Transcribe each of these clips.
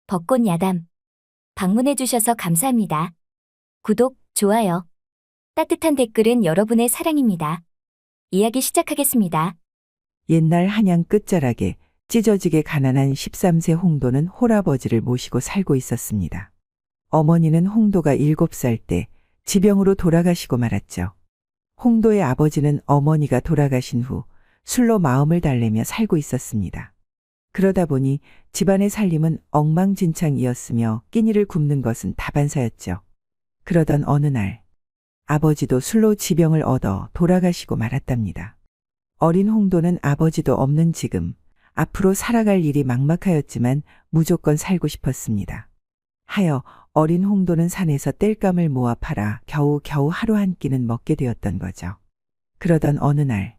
벚꽃 야담. 방문해주셔서 감사합니다. 구독, 좋아요. 따뜻한 댓글은 여러분의 사랑입니다. 이야기 시작하겠습니다. 옛날 한양 끝자락에 찢어지게 가난한 13세 홍도는 홀아버지를 모시고 살고 있었습니다. 어머니는 홍도가 7살 때 지병으로 돌아가시고 말았죠. 홍도의 아버지는 어머니가 돌아가신 후 술로 마음을 달래며 살고 있었습니다. 그러다 보니 집안의 살림은 엉망진창이었으며 끼니를 굽는 것은 다반사였죠. 그러던 어느 날 아버지도 술로 지병을 얻어 돌아가시고 말았답니다. 어린 홍도는 아버지도 없는 지금 앞으로 살아갈 일이 막막하였지만 무조건 살고 싶었습니다. 하여 어린 홍도는 산에서 땔감을 모아 팔아 겨우 하루 한 끼는 먹게 되었던 거죠. 그러던 어느 날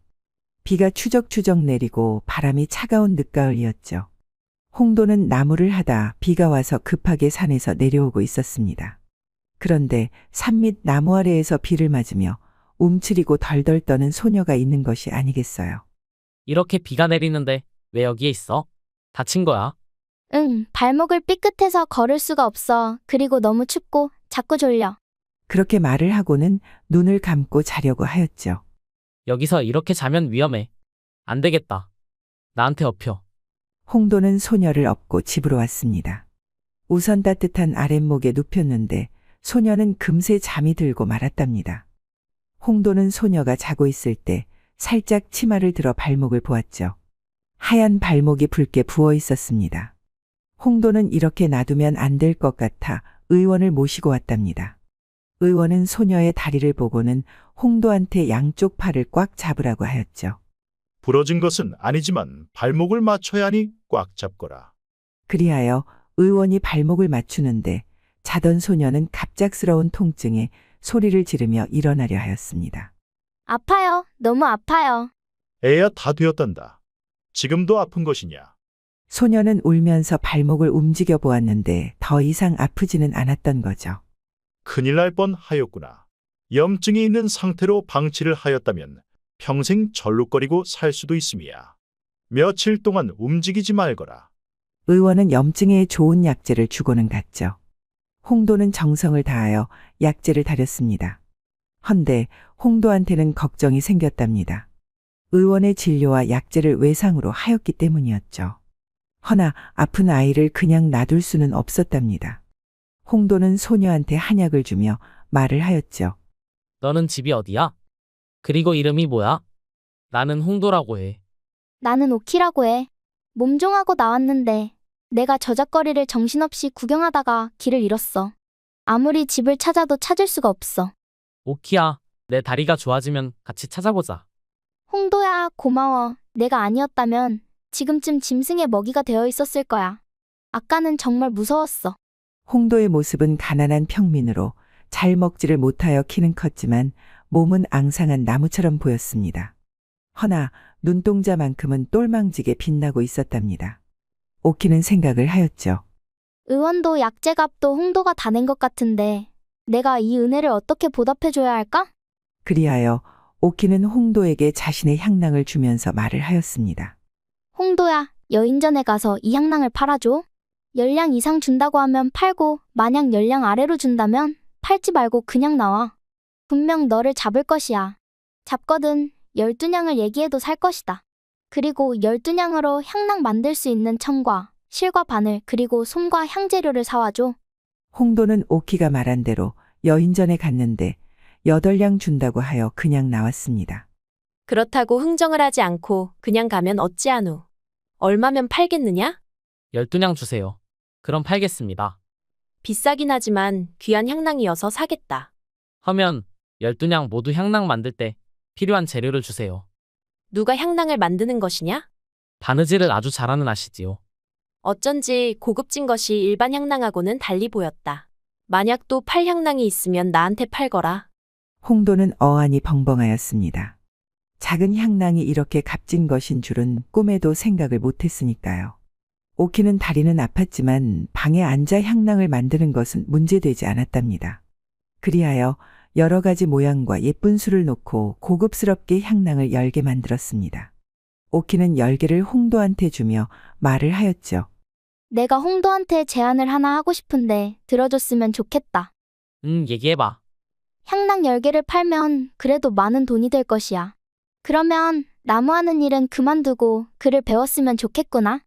비가 추적추적 내리고 바람이 차가운 늦가을이었죠. 홍도는 나무를 하다 비가 와서 급하게 산에서 내려오고 있었습니다. 그런데 산 밑 나무 아래에서 비를 맞으며 움츠리고 덜덜 떠는 소녀가 있는 것이 아니겠어요. 이렇게 비가 내리는데 왜 여기에 있어? 다친 거야? 응, 발목을 삐끗해서 걸을 수가 없어. 그리고 너무 춥고 자꾸 졸려. 그렇게 말을 하고는 눈을 감고 자려고 하였죠. 여기서 이렇게 자면 위험해. 안 되겠다. 나한테 업혀. 홍도는 소녀를 업고 집으로 왔습니다. 우선 따뜻한 아랫목에 눕혔는데 소녀는 금세 잠이 들고 말았답니다. 홍도는 소녀가 자고 있을 때 살짝 치마를 들어 발목을 보았죠. 하얀 발목이 붉게 부어 있었습니다. 홍도는 이렇게 놔두면 안 될 것 같아 의원을 모시고 왔답니다. 의원은 소녀의 다리를 보고는 홍도한테 양쪽 팔을 꽉 잡으라고 하였죠. 부러진 것은 아니지만 발목을 맞춰야 하니 꽉 잡거라. 그리하여 의원이 발목을 맞추는데 자던 소녀는 갑작스러운 통증에 소리를 지르며 일어나려 하였습니다. 아파요. 너무 아파요. 애야 다 되었단다. 지금도 아픈 것이냐? 소녀는 울면서 발목을 움직여 보았는데 더 이상 아프지는 않았던 거죠. 큰일 날 뻔하였구나. 염증이 있는 상태로 방치를 하였다면 평생 절룩거리고 살 수도 있음이야. 며칠 동안 움직이지 말거라. 의원은 염증에 좋은 약재를 주고는 갔죠. 홍도는 정성을 다하여 약재를 다렸습니다. 헌데 홍도한테는 걱정이 생겼답니다. 의원의 진료와 약재를 외상으로 하였기 때문이었죠. 허나 아픈 아이를 그냥 놔둘 수는 없었답니다. 홍도는 소녀한테 한약을 주며 말을 하였죠. 너는 집이 어디야? 그리고 이름이 뭐야? 나는 홍도라고 해. 나는 오키라고 해. 몸종하고 나왔는데 내가 저작거리를 정신없이 구경하다가 길을 잃었어. 아무리 집을 찾아도 찾을 수가 없어. 오키야, 내 다리가 좋아지면 같이 찾아보자. 홍도야, 고마워. 내가 아니었다면 지금쯤 짐승의 먹이가 되어 있었을 거야. 아까는 정말 무서웠어. 홍도의 모습은 가난한 평민으로 잘 먹지를 못하여 키는 컸지만 몸은 앙상한 나무처럼 보였습니다. 허나 눈동자만큼은 똘망지게 빛나고 있었답니다. 오키는 생각을 하였죠. 의원도 약재값도 홍도가 다 낸 것 같은데 내가 이 은혜를 어떻게 보답해줘야 할까? 그리하여 오키는 홍도에게 자신의 향낭을 주면서 말을 하였습니다. 홍도야, 여인전에 가서 이 향낭을 팔아줘. 10량 이상 준다고 하면 팔고 만약 10량 아래로 준다면 팔지 말고 그냥 나와. 분명 너를 잡을 것이야. 잡거든 12냥을 얘기해도 살 것이다. 그리고 12냥으로 향낭 만들 수 있는 청과 실과 바늘 그리고 솜과 향재료를 사와줘. 홍도는 오키가 말한 대로 여인전에 갔는데 8량 준다고 하여 그냥 나왔습니다. 그렇다고 흥정을 하지 않고 그냥 가면 어찌하누? 얼마면 팔겠느냐? 12냥 주세요. 그럼 팔겠습니다. 비싸긴 하지만 귀한 향낭이어서 사겠다. 하면 12냥 모두 향낭 만들 때 필요한 재료를 주세요. 누가 향낭을 만드는 것이냐? 바느질을 아주 잘하는 아시지요. 어쩐지 고급진 것이 일반 향낭하고는 달리 보였다. 만약 또 팔 향낭이 있으면 나한테 팔거라. 홍도는 어안이 벙벙하였습니다. 작은 향낭이 이렇게 값진 것인 줄은 꿈에도 생각을 못했으니까요. 오키는 다리는 아팠지만 방에 앉아 향낭을 만드는 것은 문제되지 않았답니다. 그리하여 여러 가지 모양과 예쁜 술을 놓고 고급스럽게 향낭을 10개 만들었습니다. 오키는 10개를 홍도한테 주며 말을 하였죠. 내가 홍도한테 제안을 하나 하고 싶은데 들어줬으면 좋겠다. 얘기해봐. 향낭 10개를 팔면 그래도 많은 돈이 될 것이야. 그러면 나무하는 일은 그만두고 글을 배웠으면 좋겠구나.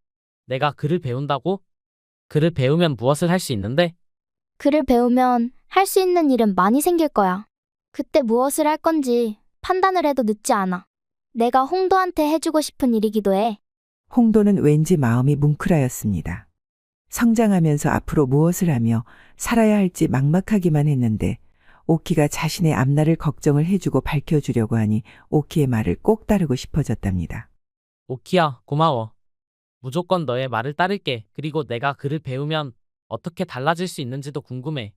내가 글을 배운다고? 글을 배우면 무엇을 할 수 있는데? 글을 배우면 할 수 있는 일은 많이 생길 거야. 그때 무엇을 할 건지 판단을 해도 늦지 않아. 내가 홍도한테 해주고 싶은 일이기도 해. 홍도는 왠지 마음이 뭉클하였습니다. 성장하면서 앞으로 무엇을 하며 살아야 할지 막막하기만 했는데 오키가 자신의 앞날을 걱정을 해주고 밝혀주려고 하니 오키의 말을 꼭 따르고 싶어졌답니다. 오키야, 고마워. 무조건 너의 말을 따를게. 그리고 내가 글을 배우면 어떻게 달라질 수 있는지도 궁금해.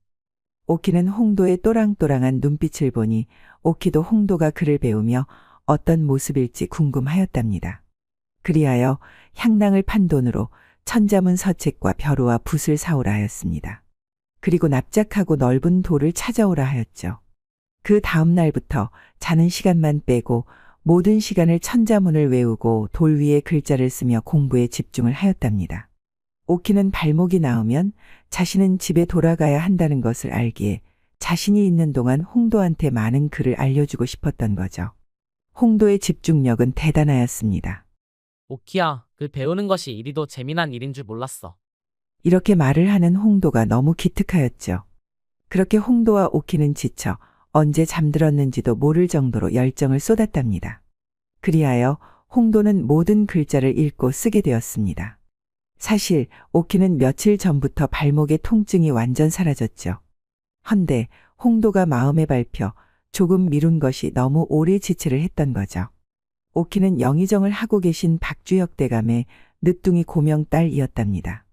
오키는 홍도의 또랑또랑한 눈빛을 보니 오키도 홍도가 글을 배우며 어떤 모습일지 궁금하였답니다. 그리하여 향낭을 판 돈으로 천자문 서책과 벼루와 붓을 사오라 하였습니다. 그리고 납작하고 넓은 돌을 찾아오라 하였죠. 그 다음 날부터 자는 시간만 빼고 모든 시간을 천자문을 외우고 돌 위에 글자를 쓰며 공부에 집중을 하였답니다. 오키는 발목이 나오면 자신은 집에 돌아가야 한다는 것을 알기에 자신이 있는 동안 홍도한테 많은 글을 알려주고 싶었던 거죠. 홍도의 집중력은 대단하였습니다. 오키야, 글 배우는 것이 이리도 재미난 일인 줄 몰랐어. 이렇게 말을 하는 홍도가 너무 기특하였죠. 그렇게 홍도와 오키는 지쳐 언제 잠들었는지도 모를 정도로 열정을 쏟았답니다. 그리하여 홍도는 모든 글자를 읽고 쓰게 되었습니다. 사실 오키는 며칠 전부터 발목의 통증이 완전 사라졌죠. 헌데 홍도가 마음에 밟혀 조금 미룬 것이 너무 오래 지체를 했던 거죠. 오키는 영의정을 하고 계신 박주혁 대감의 늦둥이 고명 딸이었답니다.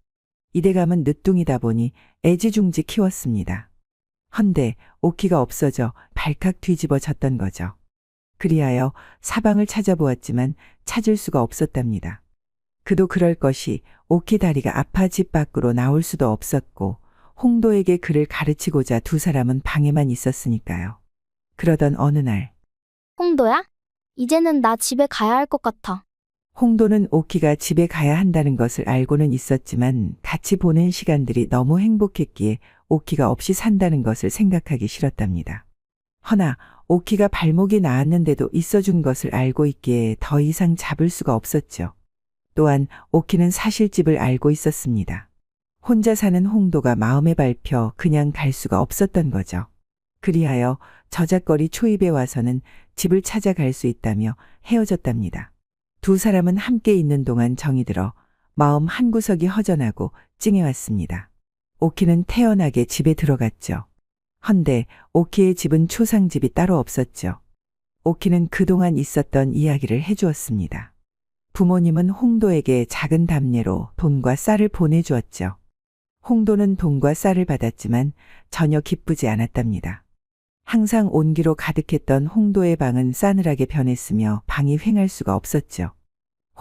이 대감은 늦둥이다 보니 애지중지 키웠습니다. 헌데 오키가 없어져 발칵 뒤집어졌던 거죠. 그리하여 사방을 찾아보았지만 찾을 수가 없었답니다. 그도 그럴 것이 오키 다리가 아파 집 밖으로 나올 수도 없었고 홍도에게 글을 가르치고자 두 사람은 방에만 있었으니까요. 그러던 어느 날 홍도야? 이제는 나 집에 가야 할 것 같아. 홍도는 오키가 집에 가야 한다는 것을 알고는 있었지만 같이 보낸 시간들이 너무 행복했기에 오키가 없이 산다는 것을 생각하기 싫었답니다. 허나 오키가 발목이 나았는데도 있어준 것을 알고 있기에 더 이상 잡을 수가 없었죠. 또한 오키는 사실집을 알고 있었습니다. 혼자 사는 홍도가 마음에 밟혀 그냥 갈 수가 없었던 거죠. 그리하여 저작거리 초입에 와서는 집을 찾아갈 수 있다며 헤어졌답니다. 두 사람은 함께 있는 동안 정이 들어 마음 한구석이 허전하고 찡해왔습니다. 오키는 태연하게 집에 들어갔죠. 헌데 오키의 집은 초상집이 따로 없었죠. 오키는 그동안 있었던 이야기를 해주었습니다. 부모님은 홍도에게 작은 담례로 돈과 쌀을 보내주었죠. 홍도는 돈과 쌀을 받았지만 전혀 기쁘지 않았답니다. 항상 온기로 가득했던 홍도의 방은 싸늘하게 변했으며 방이 휑할 수가 없었죠.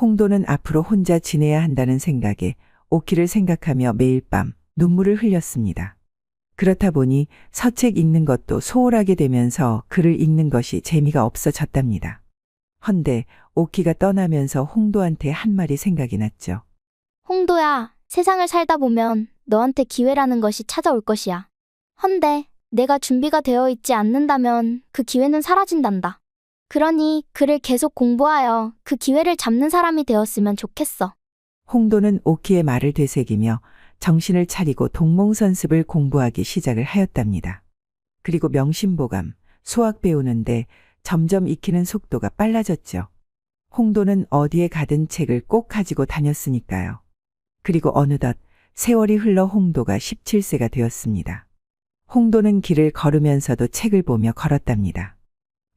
홍도는 앞으로 혼자 지내야 한다는 생각에 오키를 생각하며 매일 밤 눈물을 흘렸습니다. 그렇다 보니 서책 읽는 것도 소홀하게 되면서 글을 읽는 것이 재미가 없어졌답니다. 헌데 오키가 떠나면서 홍도한테 한 말이 생각이 났죠. 홍도야, 세상을 살다 보면 너한테 기회라는 것이 찾아올 것이야. 헌데 내가 준비가 되어 있지 않는다면 그 기회는 사라진단다. 그러니 글을 계속 공부하여 그 기회를 잡는 사람이 되었으면 좋겠어. 홍도는 오키의 말을 되새기며 정신을 차리고 동몽선습을 공부하기 시작을 하였답니다. 그리고 명심보감, 수학 배우는데 점점 익히는 속도가 빨라졌죠. 홍도는 어디에 가든 책을 꼭 가지고 다녔으니까요. 그리고 어느덧 세월이 흘러 홍도가 17세가 되었습니다. 홍도는 길을 걸으면서도 책을 보며 걸었답니다.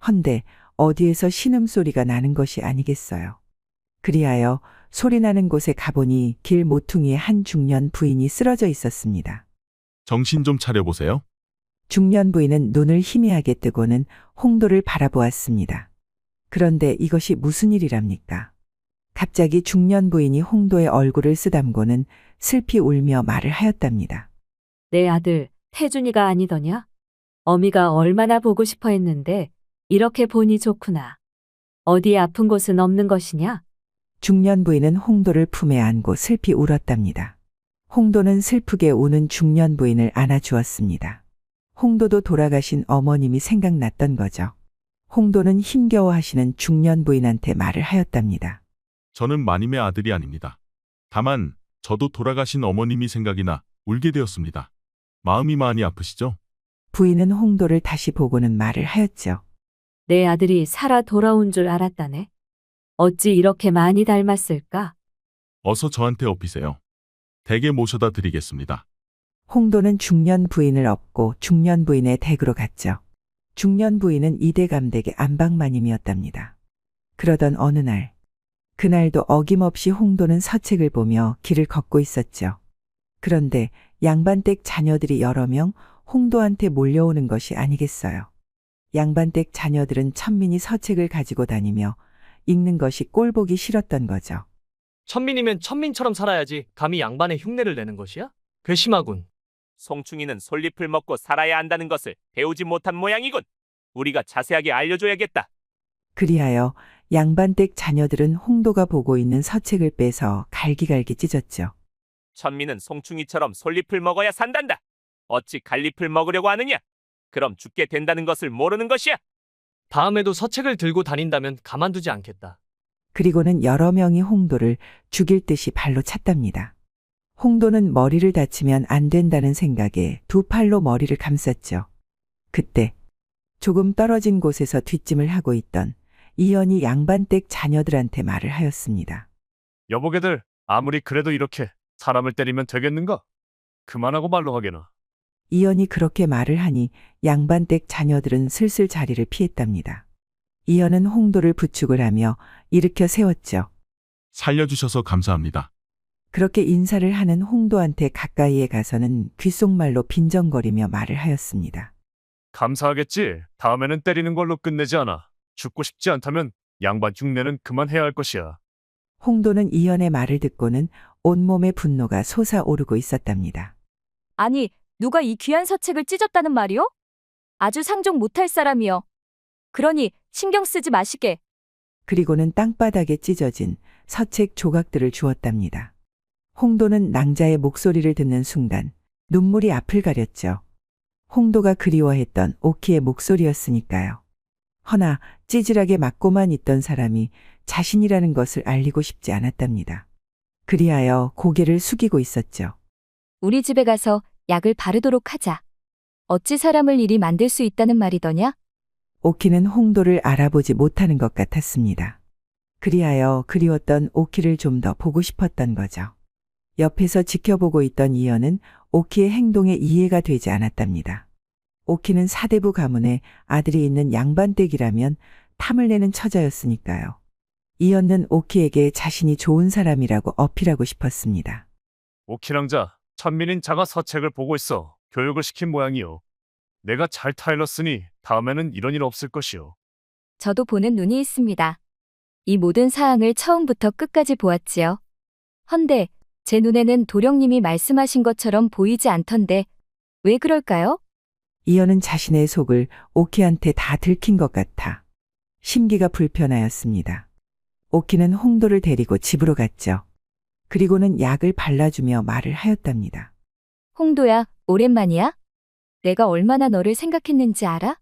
헌데 어디에서 신음소리가 나는 것이 아니겠어요. 그리하여 소리나는 곳에 가보니 길 모퉁이에 한 중년 부인이 쓰러져 있었습니다. 정신 좀 차려보세요. 중년 부인은 눈을 희미하게 뜨고는 홍도를 바라보았습니다. 그런데 이것이 무슨 일이랍니까? 갑자기 중년 부인이 홍도의 얼굴을 쓰담고는 슬피 울며 말을 하였답니다. 내 아들 태준이가 아니더냐? 어미가 얼마나 보고 싶어 했는데 이렇게 보니 좋구나. 어디 아픈 곳은 없는 것이냐? 중년 부인은 홍도를 품에 안고 슬피 울었답니다. 홍도는 슬프게 우는 중년 부인을 안아주었습니다. 홍도도 돌아가신 어머님이 생각났던 거죠. 홍도는 힘겨워하시는 중년 부인한테 말을 하였답니다. 저는 마님의 아들이 아닙니다. 다만 저도 돌아가신 어머님이 생각이 나 울게 되었습니다. 마음이 많이 아프시죠? 부인은 홍도를 다시 보고는 말을 하였죠. 내 아들이 살아 돌아온 줄 알았다네. 어찌 이렇게 많이 닮았을까? 어서 저한테 업히세요. 댁에 모셔다 드리겠습니다. 홍도는 중년 부인을 업고 중년 부인의 댁으로 갔죠. 중년 부인은 이대감댁의 안방마님이었답니다. 그러던 어느 날, 그날도 어김없이 홍도는 서책을 보며 길을 걷고 있었죠. 그런데 양반댁 자녀들이 여러 명 홍도한테 몰려오는 것이 아니겠어요. 양반댁 자녀들은 천민이 서책을 가지고 다니며 읽는 것이 꼴보기 싫었던 거죠. 천민이면 천민처럼 살아야지 감히 양반의 흉내를 내는 것이야? 괘씸하군. 송충이는 솔잎을 먹고 살아야 한다는 것을 배우지 못한 모양이군. 우리가 자세하게 알려줘야겠다. 그리하여 양반댁 자녀들은 홍도가 보고 있는 서책을 빼서 갈기갈기 찢었죠. 천민은 송충이처럼 솔잎을 먹어야 산단다. 어찌 갈잎을 먹으려고 하느냐? 그럼 죽게 된다는 것을 모르는 것이야. 다음에도 서책을 들고 다닌다면 가만두지 않겠다. 그리고는 여러 명이 홍도를 죽일 듯이 발로 찼답니다. 홍도는 머리를 다치면 안 된다는 생각에 두 팔로 머리를 감쌌죠. 그때 조금 떨어진 곳에서 뒷짐을 하고 있던 이연이 양반댁 자녀들한테 말을 하였습니다. 여보게들, 아무리 그래도 이렇게 사람을 때리면 되겠는가? 그만하고 말로 하게나. 이연이 그렇게 말을 하니 양반댁 자녀들은 슬슬 자리를 피했답니다. 이연은 홍도를 부축을 하며 일으켜 세웠죠. 살려주셔서 감사합니다. 그렇게 인사를 하는 홍도한테 가까이에 가서는 귓속말로 빈정거리며 말을 하였습니다. 감사하겠지. 다음에는 때리는 걸로 끝내지 않아. 죽고 싶지 않다면 양반 흉내는 그만해야 할 것이야. 홍도는 이연의 말을 듣고는 온몸에 분노가 솟아오르고 있었답니다. 아니, 누가 이 귀한 서책을 찢었다는 말이오? 아주 상종 못할 사람이여. 그러니 신경 쓰지 마시게. 그리고는 땅바닥에 찢어진 서책 조각들을 주었답니다. 홍도는 낭자의 목소리를 듣는 순간 눈물이 앞을 가렸죠. 홍도가 그리워했던 오키의 목소리였으니까요. 허나 찌질하게 맞고만 있던 사람이 자신이라는 것을 알리고 싶지 않았답니다. 그리하여 고개를 숙이고 있었죠. 우리 집에 가서 약을 바르도록 하자. 어찌 사람을 이리 만들 수 있다는 말이더냐? 오키는 홍도를 알아보지 못하는 것 같았습니다. 그리하여 그리웠던 오키를 좀 더 보고 싶었던 거죠. 옆에서 지켜보고 있던 이연은 오키의 행동에 이해가 되지 않았답니다. 오키는 사대부 가문에 아들이 있는 양반댁이라면 탐을 내는 처자였으니까요. 이연은 오키에게 자신이 좋은 사람이라고 어필하고 싶었습니다. 오키랑자, 천민인 자가 서책을 보고 있어 교육을 시킨 모양이요. 내가 잘 타일렀으니 다음에는 이런 일 없을 것이요. 저도 보는 눈이 있습니다. 이 모든 사항을 처음부터 끝까지 보았지요. 헌데 제 눈에는 도령님이 말씀하신 것처럼 보이지 않던데 왜 그럴까요? 이연은 자신의 속을 오키한테 다 들킨 것 같아 심기가 불편하였습니다. 오키는 홍도를 데리고 집으로 갔죠. 그리고는 약을 발라주며 말을 하였답니다. 홍도야, 오랜만이야? 내가 얼마나 너를 생각했는지 알아?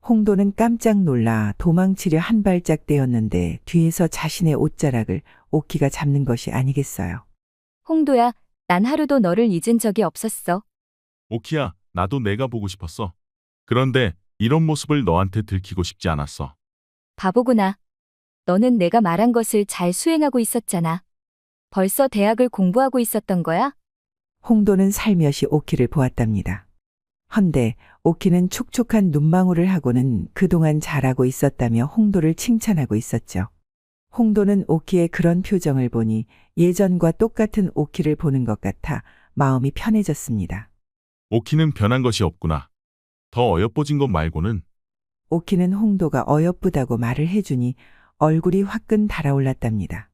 홍도는 깜짝 놀라 도망치려 한 발짝 떼었는데 뒤에서 자신의 옷자락을 오키가 잡는 것이 아니겠어요. 홍도야, 난 하루도 너를 잊은 적이 없었어. 오키야, 나도 내가 보고 싶었어. 그런데 이런 모습을 너한테 들키고 싶지 않았어. 바보구나. 너는 내가 말한 것을 잘 수행하고 있었잖아. 벌써 대학을 공부하고 있었던 거야? 홍도는 살며시 오키를 보았답니다. 헌데 오키는 촉촉한 눈망울을 하고는 그동안 잘하고 있었다며 홍도를 칭찬하고 있었죠. 홍도는 오키의 그런 표정을 보니 예전과 똑같은 오키를 보는 것 같아 마음이 편해졌습니다. 오키는 변한 것이 없구나. 더 어여뻐진 것 말고는. 오키는 홍도가 어여쁘다고 말을 해주니 얼굴이 화끈 달아올랐답니다.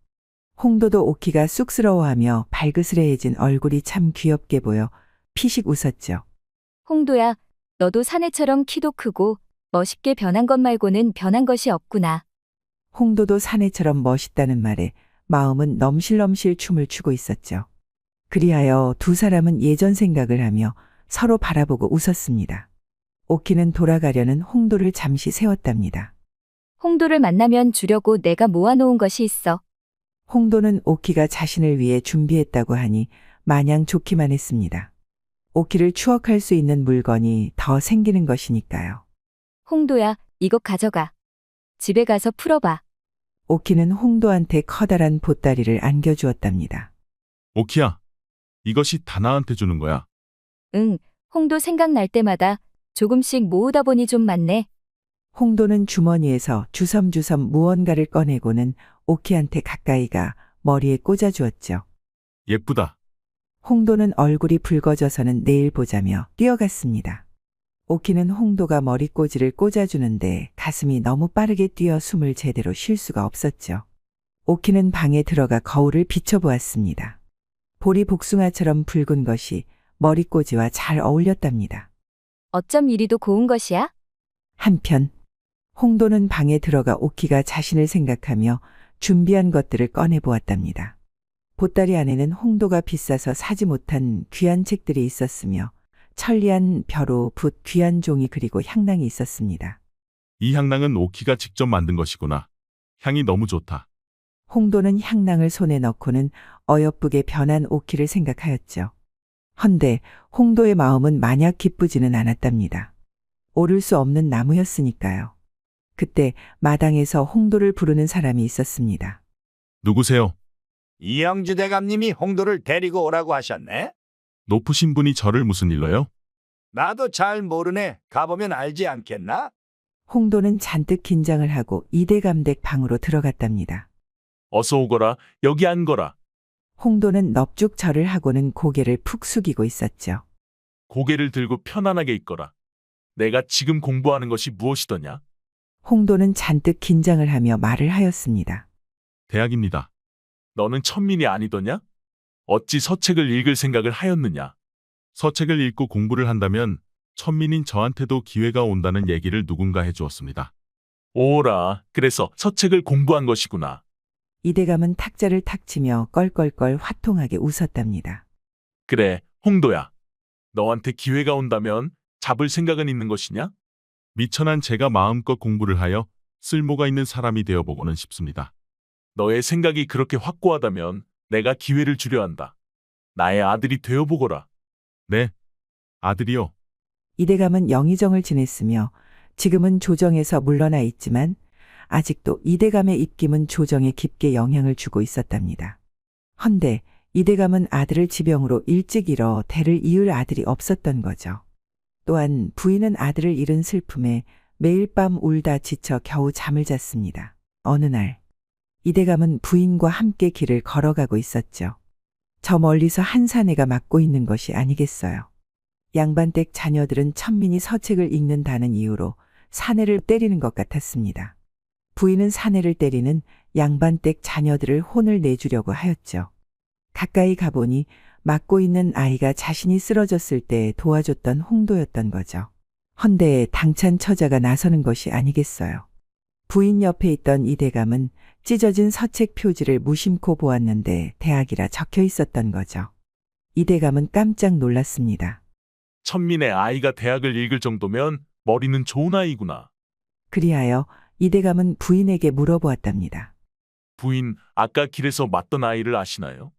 홍도도 오키가 쑥스러워하며 발그스레해진 얼굴이 참 귀엽게 보여 피식 웃었죠. 홍도야, 너도 사내처럼 키도 크고 멋있게 변한 것 말고는 변한 것이 없구나. 홍도도 사내처럼 멋있다는 말에 마음은 넘실넘실 춤을 추고 있었죠. 그리하여 두 사람은 예전 생각을 하며 서로 바라보고 웃었습니다. 오키는 돌아가려는 홍도를 잠시 세웠답니다. 홍도를 만나면 주려고 내가 모아놓은 것이 있어. 홍도는 오키가 자신을 위해 준비했다고 하니 마냥 좋기만 했습니다. 오키를 추억할 수 있는 물건이 더 생기는 것이니까요. 홍도야, 이것 가져가. 집에 가서 풀어봐. 오키는 홍도한테 커다란 보따리를 안겨주었답니다. 오키야, 이것이 다나한테 주는 거야. 응, 홍도 생각날 때마다 조금씩 모으다 보니 좀 많네. 홍도는 주머니에서 주섬주섬 무언가를 꺼내고는 오키한테 가까이 가 머리에 꽂아주었죠. 예쁘다. 홍도는 얼굴이 붉어져서는 내일 보자며 뛰어갔습니다. 오키는 홍도가 머리꽂이를 꽂아주는데 가슴이 너무 빠르게 뛰어 숨을 제대로 쉴 수가 없었죠. 오키는 방에 들어가 거울을 비춰보았습니다. 보리 복숭아처럼 붉은 것이 머리꽂이와 잘 어울렸답니다. 어쩜 이리도 고운 것이야? 한편 홍도는 방에 들어가 오키가 자신을 생각하며 준비한 것들을 꺼내보았답니다. 보따리 안에는 홍도가 비싸서 사지 못한 귀한 책들이 있었으며 천리안 벼로, 붓, 귀한 종이 그리고 향낭이 있었습니다. 이 향낭은 오키가 직접 만든 것이구나. 향이 너무 좋다. 홍도는 향낭을 손에 넣고는 어여쁘게 변한 오키를 생각하였죠. 헌데 홍도의 마음은 마냥 기쁘지는 않았답니다. 오를 수 없는 나무였으니까요. 그때 마당에서 홍도를 부르는 사람이 있었습니다. 누구세요? 이영주 대감님이 홍도를 데리고 오라고 하셨네? 높으신 분이 저를 무슨 일로요? 나도 잘 모르네. 가보면 알지 않겠나? 홍도는 잔뜩 긴장을 하고 이대감댁 방으로 들어갔답니다. 어서 오거라. 여기 앉거라. 홍도는 넙죽 절을 하고는 고개를 푹 숙이고 있었죠. 고개를 들고 편안하게 있거라. 내가 지금 공부하는 것이 무엇이더냐? 홍도는 잔뜩 긴장을 하며 말을 하였습니다. 대학입니다. 너는 천민이 아니더냐? 어찌 서책을 읽을 생각을 하였느냐? 서책을 읽고 공부를 한다면 천민인 저한테도 기회가 온다는 얘기를 누군가 해주었습니다. 오라, 그래서 서책을 공부한 것이구나. 이대감은 탁자를 탁 치며 껄껄껄 화통하게 웃었답니다. 그래, 홍도야. 너한테 기회가 온다면 잡을 생각은 있는 것이냐? 미천한 제가 마음껏 공부를 하여 쓸모가 있는 사람이 되어보고는 싶습니다. 너의 생각이 그렇게 확고하다면 내가 기회를 주려 한다. 나의 아들이 되어보거라. 네, 아들이요. 이대감은 영의정을 지냈으며 지금은 조정에서 물러나 있지만 아직도 이대감의 입김은 조정에 깊게 영향을 주고 있었답니다. 헌데 이대감은 아들을 지병으로 일찍 잃어 대를 이을 아들이 없었던 거죠. 또한 부인은 아들을 잃은 슬픔에 매일 밤 울다 지쳐 겨우 잠을 잤습니다. 어느 날 이대감은 부인과 함께 길을 걸어가고 있었죠. 저 멀리서 한 사내가 맡고 있는 것이 아니겠어요. 양반댁 자녀들은 천민이 서책을 읽는다는 이유로 사내를 때리는 것 같았습니다. 부인은 사내를 때리는 양반댁 자녀들을 혼을 내주려고 하였죠. 가까이 가보니 맡고 있는 아이가 자신이 쓰러졌을 때 도와줬던 홍도였던 거죠. 헌데 당찬 처자가 나서는 것이 아니겠어요. 부인 옆에 있던 이대감은 찢어진 서책 표지를 무심코 보았는데 대학이라 적혀 있었던 거죠. 이대감은 깜짝 놀랐습니다. 천민의 아이가 대학을 읽을 정도면 머리는 좋은 아이구나. 그리하여 이대감은 부인에게 물어보았답니다. 부인, 아까 길에서 맞던 아이를 아시나요?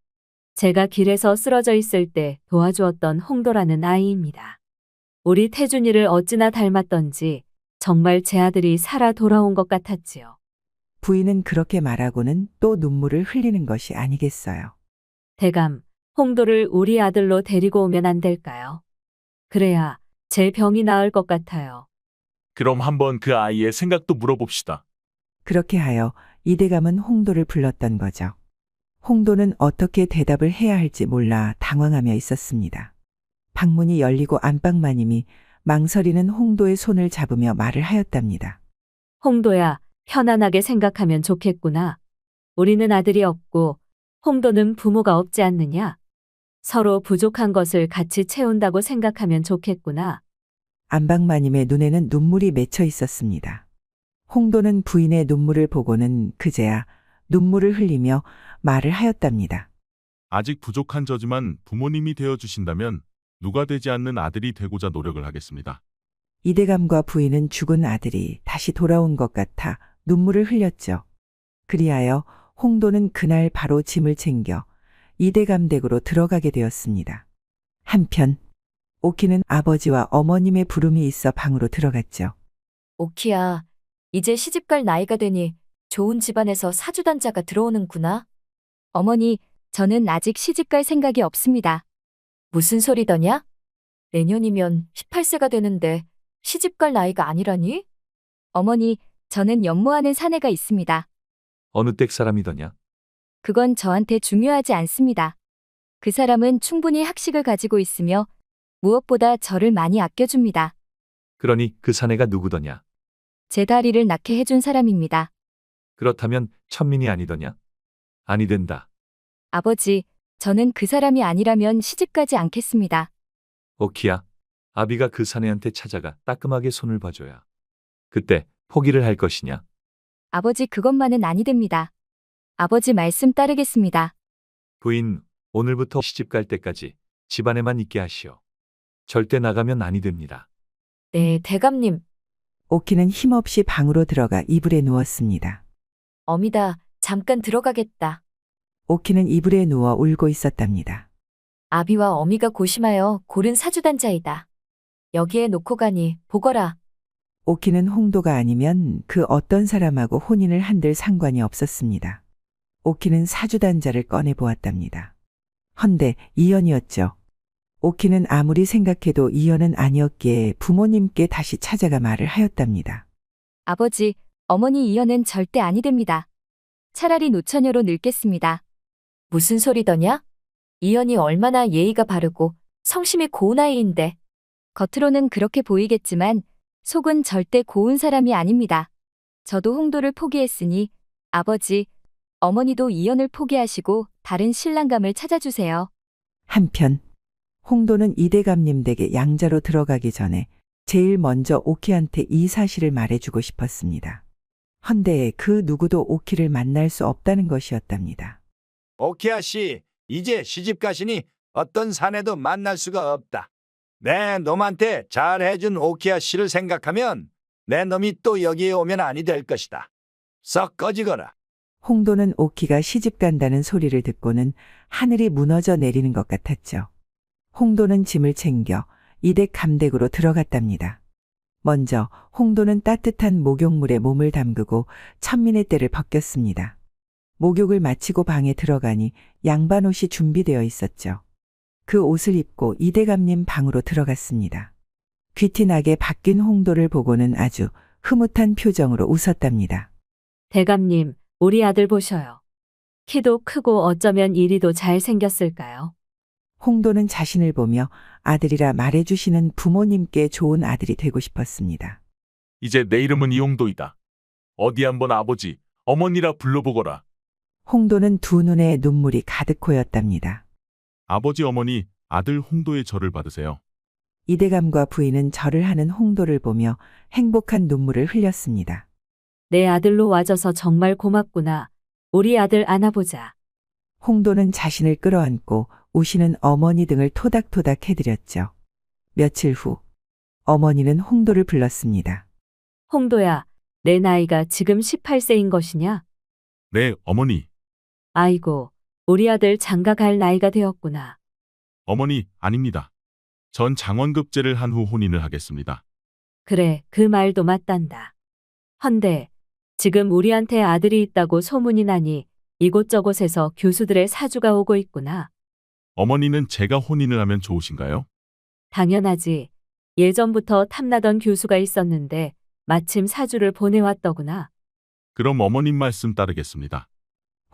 제가 길에서 쓰러져 있을 때 도와주었던 홍도라는 아이입니다. 우리 태준이를 어찌나 닮았던지 정말 제 아들이 살아 돌아온 것 같았지요. 부인은 그렇게 말하고는 또 눈물을 흘리는 것이 아니겠어요. 대감, 홍도를 우리 아들로 데리고 오면 안 될까요? 그래야 제 병이 나을 것 같아요. 그럼 한번 그 아이의 생각도 물어봅시다. 그렇게 하여 이대감은 홍도를 불렀던 거죠. 홍도는 어떻게 대답을 해야 할지 몰라 당황하며 있었습니다. 방문이 열리고 안방마님이 망설이는 홍도의 손을 잡으며 말을 하였답니다. 홍도야, 편안하게 생각하면 좋겠구나. 우리는 아들이 없고 홍도는 부모가 없지 않느냐? 서로 부족한 것을 같이 채운다고 생각하면 좋겠구나. 안방마님의 눈에는 눈물이 맺혀 있었습니다. 홍도는 부인의 눈물을 보고는 그제야 눈물을 흘리며 말을 하였답니다. 아직 부족한 저지만 부모님이 되어주신다면 누가 되지 않는 아들이 되고자 노력을 하겠습니다. 이대감과 부인은 죽은 아들이 다시 돌아온 것 같아 눈물을 흘렸죠. 그리하여 홍도는 그날 바로 짐을 챙겨 이대감 댁으로 들어가게 되었습니다. 한편 오키는 아버지와 어머님의 부름이 있어 방으로 들어갔죠. 오키야, 이제 시집갈 나이가 되니 좋은 집안에서 사주단자가 들어오는구나. 어머니, 저는 아직 시집갈 생각이 없습니다. 무슨 소리더냐? 내년이면 18세가 되는데 시집갈 나이가 아니라니? 어머니, 저는 연모하는 사내가 있습니다. 어느 댁 사람이더냐? 그건 저한테 중요하지 않습니다. 그 사람은 충분히 학식을 가지고 있으며 무엇보다 저를 많이 아껴줍니다. 그러니 그 사내가 누구더냐? 제 다리를 낳게 해준 사람입니다. 그렇다면 천민이 아니더냐? 아니 된다. 아버지, 저는 그 사람이 아니라면 시집가지 않겠습니다. 오키야, 아비가 그 사내한테 찾아가 따끔하게 손을 봐줘야. 그때 포기를 할 것이냐? 아버지, 그것만은 아니 됩니다. 아버지 말씀 따르겠습니다. 부인, 오늘부터 시집갈 때까지 집안에만 있게 하시오. 절대 나가면 아니 됩니다. 네, 대감님. 오키는 힘없이 방으로 들어가 이불에 누웠습니다. 어미다, 잠깐 들어가겠다. 오키는 이불에 누워 울고 있었답니다. 아비와 어미가 고심하여 고른 사주단자이다. 여기에 놓고 가니 보거라. 오키는 홍도가 아니면 그 어떤 사람하고 혼인을 한들 상관이 없었습니다. 오키는 사주단자를 꺼내 보았답니다. 헌데 이연이었죠. 오키는 아무리 생각해도 이연은 아니었기에 부모님께 다시 찾아가 말을 하였답니다. 아버지, 어머니 이연은 절대 아니 됩니다. 차라리 노처녀로 늙겠습니다. 무슨 소리더냐? 이연이 얼마나 예의가 바르고 성심이 고운 아이인데. 겉으로는 그렇게 보이겠지만 속은 절대 고운 사람이 아닙니다. 저도 홍도를 포기했으니 아버지, 어머니도 이연을 포기하시고 다른 신랑감을 찾아주세요. 한편 홍도는 이대감님 댁에 양자로 들어가기 전에 제일 먼저 오키한테 이 사실을 말해주고 싶었습니다. 헌데 그 누구도 오키를 만날 수 없다는 것이었답니다. 오키아 씨, 이제 시집 가시니 어떤 사내도 만날 수가 없다. 내 놈한테 잘해준 오키아 씨를 생각하면 내 놈이 또 여기에 오면 아니 될 것이다. 썩 꺼지거라. 홍도는 오키가 시집 간다는 소리를 듣고는 하늘이 무너져 내리는 것 같았죠. 홍도는 짐을 챙겨 이댁 감댁으로 들어갔답니다. 먼저 홍도는 따뜻한 목욕물에 몸을 담그고 천민의 때를 벗겼습니다. 목욕을 마치고 방에 들어가니 양반옷이 준비되어 있었죠. 그 옷을 입고 이대감님 방으로 들어갔습니다. 귀티나게 바뀐 홍도를 보고는 아주 흐뭇한 표정으로 웃었답니다. 대감님, 우리 아들 보셔요. 키도 크고 어쩌면 이리도 잘생겼을까요? 홍도는 자신을 보며 아들이라 말해주시는 부모님께 좋은 아들이 되고 싶었습니다. 이제 내 이름은 이홍도이다. 어디 한번 아버지, 어머니라 불러보거라. 홍도는 두 눈에 눈물이 가득 고였답니다. 아버지 어머니, 아들 홍도의 절을 받으세요. 이대감과 부인은 절을 하는 홍도를 보며 행복한 눈물을 흘렸습니다. 내 아들로 와줘서 정말 고맙구나. 우리 아들 안아보자. 홍도는 자신을 끌어안고 우시는 어머니 등을 토닥토닥 해드렸죠. 며칠 후 어머니는 홍도를 불렀습니다. 홍도야, 내 나이가 지금 18세인 것이냐? 네, 어머니. 아이고, 우리 아들 장가 갈 나이가 되었구나. 어머니, 아닙니다. 전 장원급제를 한 후 혼인을 하겠습니다. 그래, 그 말도 맞단다. 헌데 지금 우리한테 아들이 있다고 소문이 나니 이곳저곳에서 교수들의 사주가 오고 있구나. 어머니는 제가 혼인을 하면 좋으신가요? 당연하지. 예전부터 탐나던 교수가 있었는데 마침 사주를 보내왔더구나. 그럼 어머님 말씀 따르겠습니다.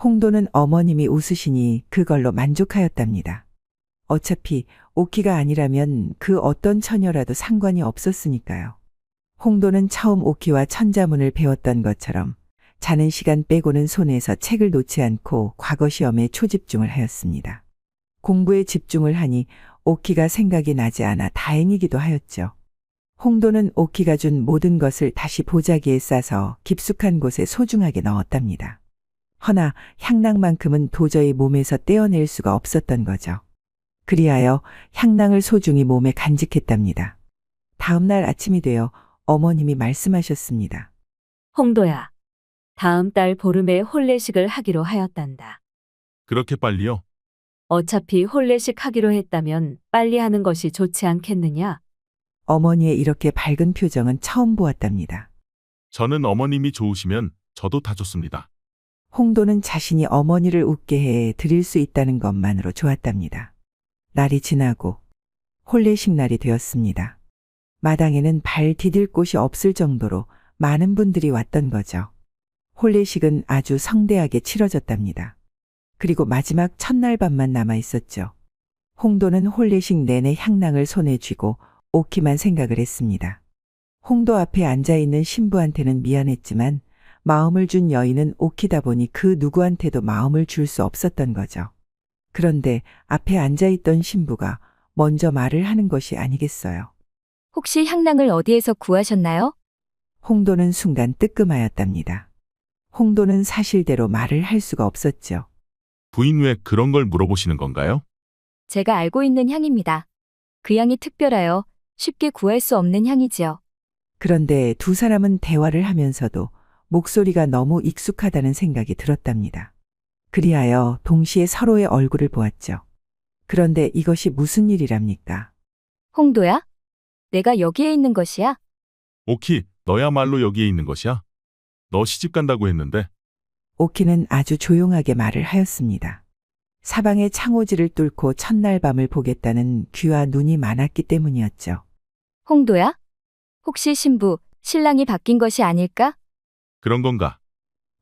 홍도는 어머님이 웃으시니 그걸로 만족하였답니다. 어차피 오키가 아니라면 그 어떤 처녀라도 상관이 없었으니까요. 홍도는 처음 오키와 천자문을 배웠던 것처럼 자는 시간 빼고는 손에서 책을 놓지 않고 과거 시험에 초집중을 하였습니다. 공부에 집중을 하니 오키가 생각이 나지 않아 다행이기도 하였죠. 홍도는 오키가 준 모든 것을 다시 보자기에 싸서 깊숙한 곳에 소중하게 넣었답니다. 허나 향낭만큼은 도저히 몸에서 떼어낼 수가 없었던 거죠. 그리하여 향낭을 소중히 몸에 간직했답니다. 다음 날 아침이 되어 어머님이 말씀하셨습니다. 홍도야, 다음 달 보름에 혼례식을 하기로 하였단다. 그렇게 빨리요? 어차피 혼례식 하기로 했다면 빨리 하는 것이 좋지 않겠느냐? 어머니의 이렇게 밝은 표정은 처음 보았답니다. 저는 어머님이 좋으시면 저도 다 좋습니다. 홍도는 자신이 어머니를 웃게 해 드릴 수 있다는 것만으로 좋았답니다. 날이 지나고 혼례식 날이 되었습니다. 마당에는 발 디딜 곳이 없을 정도로 많은 분들이 왔던 거죠. 혼례식은 아주 성대하게 치러졌답니다. 그리고 마지막 첫날 밤만 남아 있었죠. 홍도는 혼례식 내내 향낭을 손에 쥐고 오키만 생각을 했습니다. 홍도 앞에 앉아있는 신부한테는 미안했지만 마음을 준 여인은 오키다 보니 그 누구한테도 마음을 줄 수 없었던 거죠. 그런데 앞에 앉아있던 신부가 먼저 말을 하는 것이 아니겠어요. 혹시 향낭을 어디에서 구하셨나요? 홍도는 순간 뜨끔하였답니다. 홍도는 사실대로 말을 할 수가 없었죠. 부인 왜 그런 걸 물어보시는 건가요? 제가 알고 있는 향입니다. 그 향이 특별하여 쉽게 구할 수 없는 향이지요. 그런데 두 사람은 대화를 하면서도 목소리가 너무 익숙하다는 생각이 들었답니다. 그리하여 동시에 서로의 얼굴을 보았죠. 그런데 이것이 무슨 일이랍니까? 홍도야? 내가 여기에 있는 것이야? 오키, 너야말로 여기에 있는 것이야? 너 시집 간다고 했는데. 오키는 아주 조용하게 말을 하였습니다. 사방의 창호지를 뚫고 첫날 밤을 보겠다는 귀와 눈이 많았기 때문이었죠. 홍도야? 혹시 신부, 신랑이 바뀐 것이 아닐까? 그런 건가?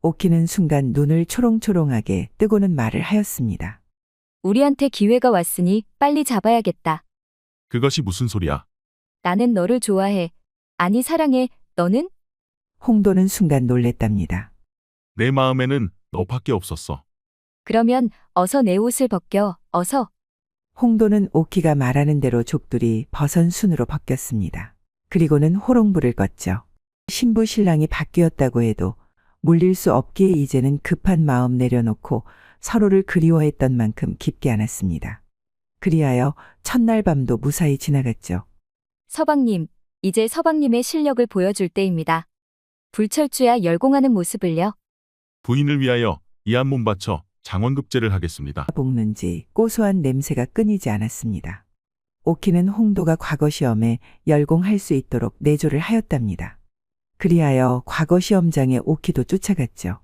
오키는 순간 눈을 초롱초롱하게 뜨고는 말을 하였습니다. 우리한테 기회가 왔으니 빨리 잡아야겠다. 그것이 무슨 소리야? 나는 너를 좋아해. 아니 사랑해. 너는? 홍도는 순간 놀랬답니다. 내 마음에는 너밖에 없었어. 그러면 어서 내 옷을 벗겨. 어서. 홍도는 오키가 말하는 대로 족둘이 벗은 순으로 벗겼습니다. 그리고는 호롱불을 껐죠. 신부 신랑이 바뀌었다고 해도 물릴 수 없기에 이제는 급한 마음 내려놓고 서로를 그리워했던 만큼 깊게 안았습니다. 그리하여 첫날 밤도 무사히 지나갔죠. 서방님, 이제 서방님의 실력을 보여줄 때입니다. 불철주야 열공하는 모습을요. 부인을 위하여 이 한 몸 바쳐 장원급제를 하겠습니다. 볶는지 고소한 냄새가 끊이지 않았습니다. 오키는 홍도가 과거 시험에 열공할 수 있도록 내조를 하였답니다. 그리하여 과거 시험장에 오키도 쫓아갔죠.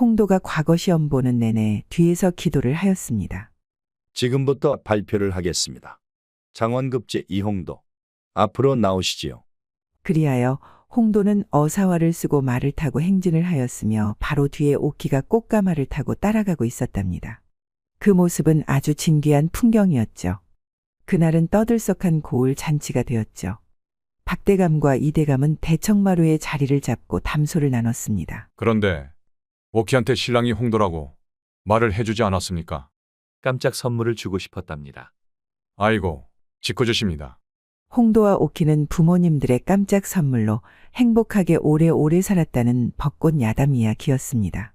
홍도가 과거 시험 보는 내내 뒤에서 기도를 하였습니다. 지금부터 발표를 하겠습니다. 장원급제 이홍도, 앞으로 나오시지요. 그리하여 홍도는 어사화를 쓰고 말을 타고 행진을 하였으며 바로 뒤에 오키가 꽃가마를 타고 따라가고 있었답니다. 그 모습은 아주 진귀한 풍경이었죠. 그날은 떠들썩한 고을 잔치가 되었죠. 박대감과 이대감은 대청마루의 자리를 잡고 담소를 나눴습니다. 그런데 오키한테 신랑이 홍도라고 말을 해주지 않았습니까? 깜짝 선물을 주고 싶었답니다. 아이고, 짓궂으십니다. 홍도와 오키는 부모님들의 깜짝 선물로 행복하게 오래오래 살았다는 벚꽃 야담 이야기였습니다.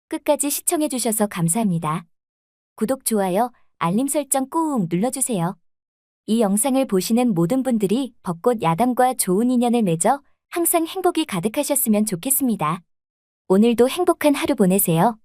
끝까지 시청해주셔서 감사합니다. 구독, 좋아요, 알림 설정 꾹 눌러주세요. 이 영상을 보시는 모든 분들이 벚꽃 야담과 좋은 인연을 맺어 항상 행복이 가득하셨으면 좋겠습니다. 오늘도 행복한 하루 보내세요.